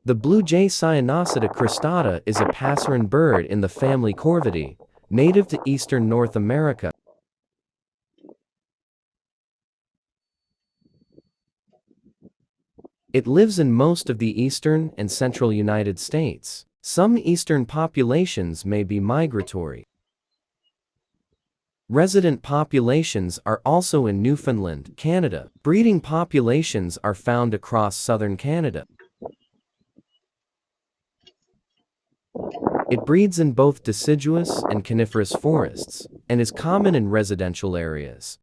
The blue jay Cyanocitta cristata is a passerine bird in the family Corvidae, native to eastern North America. It lives in most of the eastern and central United States. Some eastern populations may be migratory. Resident populations are also in Newfoundland, Canada. Breeding populations are found across southern Canada. It breeds in both deciduous and coniferous forests, and is common in residential areas.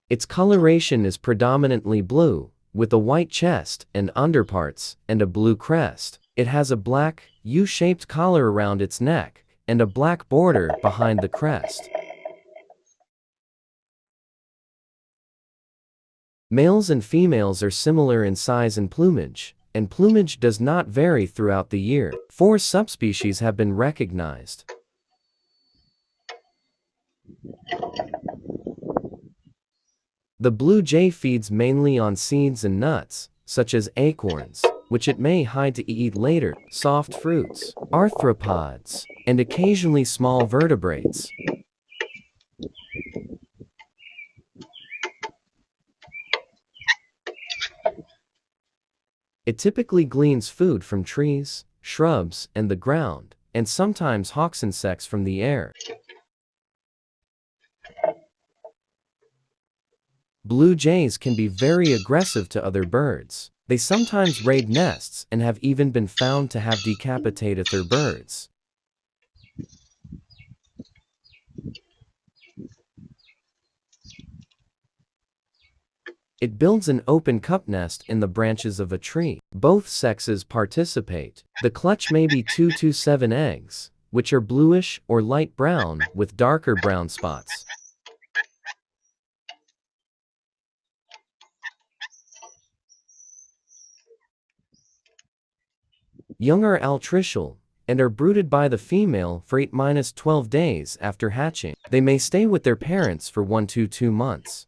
Its coloration is predominantly blue, with a white chest and underparts, and a blue crest. It has a black, U-shaped collar around its neck, and a black border behind the crest. Males and females are similar in size and plumage does not vary throughout the year. 4 subspecies have been recognized. The blue jay feeds mainly on seeds and nuts, such as acorns, which it may hide to eat later, soft fruits, arthropods, and occasionally small vertebrates. It typically gleans food from trees, shrubs, and the ground, and sometimes hawks insects from the air. Blue jays can be very aggressive to other birds. They sometimes raid nests and have even been found to have decapitated their birds. It builds an open cup nest in the branches of a tree. Both sexes participate. The clutch may be 2 to 7 eggs, which are bluish or light brown with darker brown spots. Young are altricial and are brooded by the female for 8–12 days after hatching. They may stay with their parents for 1 to 2 months.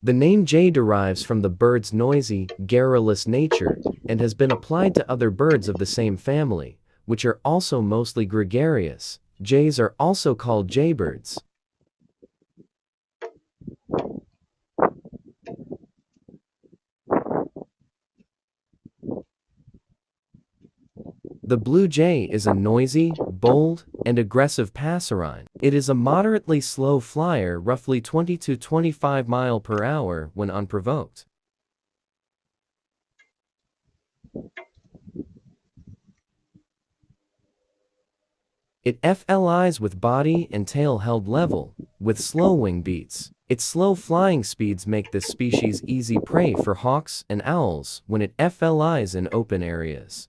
The name jay derives from the bird's noisy, garrulous nature and has been applied to other birds of the same family, which are also mostly gregarious. Jays are also called jaybirds. The blue jay is a noisy, bold, and aggressive passerine. It is a moderately slow flyer, roughly 20 to 25 miles per hour when unprovoked. It flies with body and tail held level, with slow wing beats. Its slow flying speeds make this species easy prey for hawks and owls when it flies in open areas.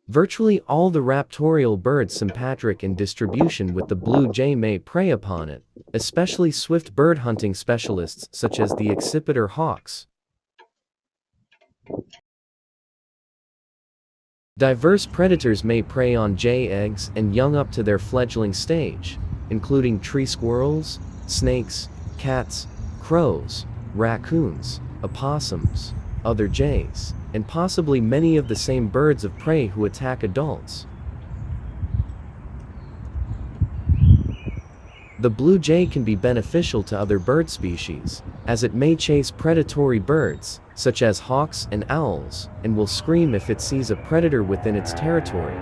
Virtually all the raptorial birds sympatric in distribution with the blue jay may prey upon it, especially swift bird hunting specialists such as the accipiter hawks. Diverse predators may prey on jay eggs and young up to their fledgling stage, including tree squirrels, snakes, cats, crows, raccoons, opossums, other jays, and possibly many of the same birds of prey who attack adults. The blue jay can be beneficial to other bird species, as it may chase predatory birds, such as hawks and owls, and will scream if it sees a predator within its territory.